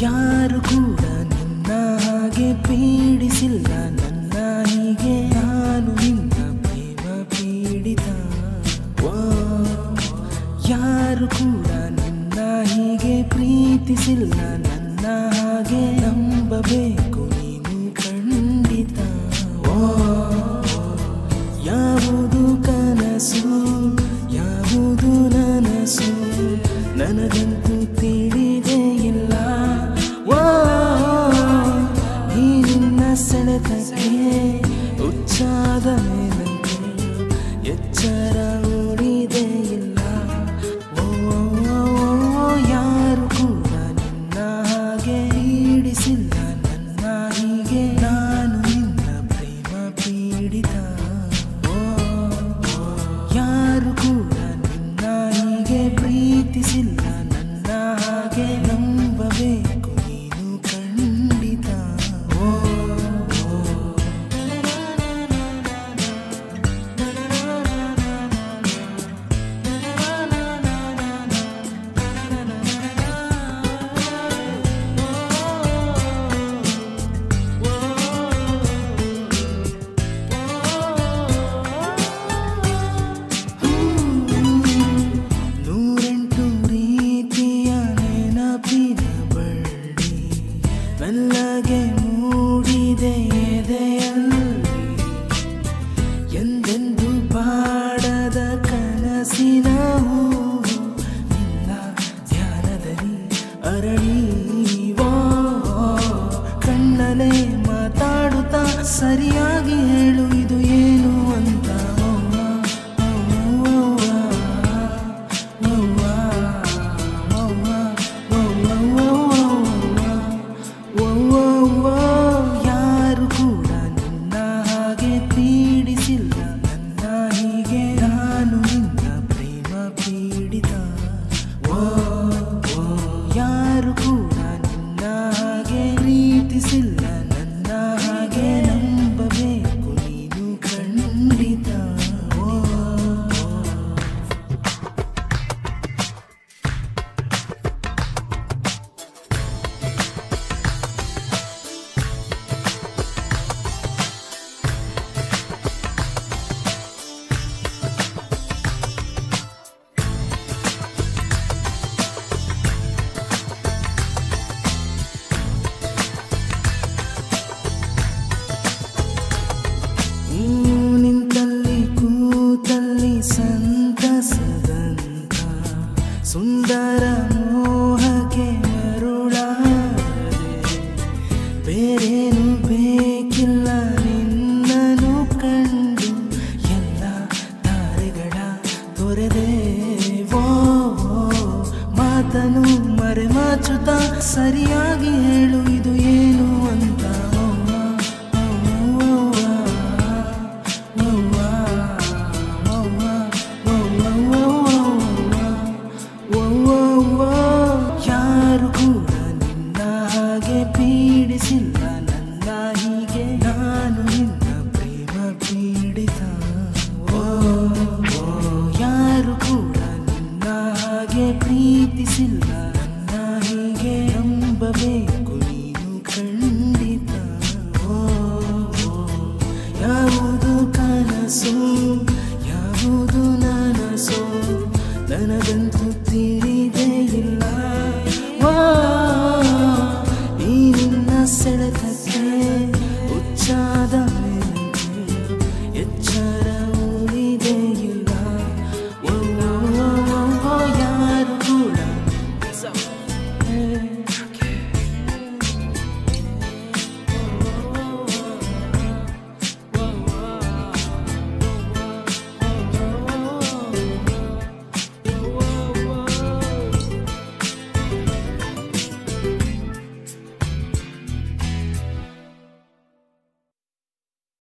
ಯಾರು ಕೂಡ ನಿನ್ನ ಹಾಗೆ ಪೀಡಿಸಿಲ್ಲ ನನ್ನ ಹೀಗೆ ನಾನು ನಿನ್ನ ಪ್ರೇಮ ಪೀಡಿತ ಯಾರು ಕೂಡ ನಿನ್ನ ಹೀಗೆ ಪ್ರೀತಿಸಿಲ್ಲ ನನ್ನ ಹಾಗೆ ನಂಬಬೇಕು ನೀನು ಖಂಡಿತ ಯಾವುದು ಕನಸು ಯಾವುದು ನನಸು ನನಗಂತೂ ತಿಳಿದೇ ಇಲ್ಲ ಈ ನಿನ್ನ ಸೆಳೆತಕ್ಕೆ ಹುಚ್ಚಾದ ಮೇಲಂತೆ ಎಚ್ಚರ ಉಳಿದೇ ಇಲ್ಲ ಯಾರು ಕೂಡ ನಿನ್ನ ಹಾಗೆ ಪೀಡಿಸಿಲ್ಲ ನನ್ನ ಹೀಗೆ ನಾನು ನಿನ್ನ ಪ್ರೇಮ ಪೀಡಿತ ಯಾರು ಕೂಡ ನಿನ್ನ ಹೀಗೆ ಪ್ರೀತಿಸಿಲ್ಲ ನನ್ನ ಹಾಗೆ ನಂಬಬೇಕು ನೀನು ಖಂಡಿತ ಮೆಲ್ಲಗೆ ಮೂಡಿದೆ ಎದೆಯಲ್ಲಿ ಎಂದೆಂದು ಬಾಡದ ಕನಸಿನ ಹೂವು ನಿನ್ನ ಧ್ಯಾನದಲ್ಲಿ ಅರಳಿ ಕಣ್ಣಲೆ ಮಾತಾಡುತ್ತಾ ಸರಿಯಾಗಿ ಹೇಳು ಇದು ಏನು ಅಂತ ಯಾರು ಕೂಡ ನಿನ್ನ ಹಾಗೆ ಪೀಡಿಸಿಲ್ಲ ನನ್ನ ಹೀಗೆ ನಾನು ನಿನ್ನ ಪ್ರೇಮ ಪೀಡಿತ ಯಾರು ಕೂಡ ನಿನ್ನ ಹಾಗೆ ಪ್ರೀತಿಸಿಲ್ಲ ನನ್ನ ಹಾಗೆ ನಂಬಬೇಕು ನೀನು ಖಂಡಿತ ನಿಂತಲ್ಲಿ ಕೂತಲ್ಲಿ ಸಂತಸದಂತ ಸುಂದರ ಮೋಹಕ್ಕೆ ಮರುಳಾದೆ ಬೇರೇನು ಬೇಕಿಲ್ಲ ನಿನ್ನನು ಕಂಡು ಎಲ್ಲ ತಾರೆಗಳ ತೊರೆದೆ ಮಾತನು ಮರೆಮಾಚುತ್ತ ಸರಿಯಾಗಿ ಹೇಳು ಇದು ಏನು ಅಂತ ಯಾರು ಕೂಡ ನಿನ್ನ ಹಾಗೆ ಪೀಡಿಸಿಲ್ಲ ನನ್ನ ಹೀಗೆ ನಾನು ನಿನ್ನ ಪ್ರೇಮ ಪೀಡಿತ ಯಾರು ಕೂಡ ನಿನ್ನ ಹಾಗೆ ಪ್ರೀತಿಸಿಲ್ಲ ನನ್ನ ಹೀಗೆ ನಂಬಬೇಕು ನೀನು ಖಂಡಿತ ಯಾವುದು ಕನಸು ಯಾವುದು ನನಸು ನನಗಂತೂ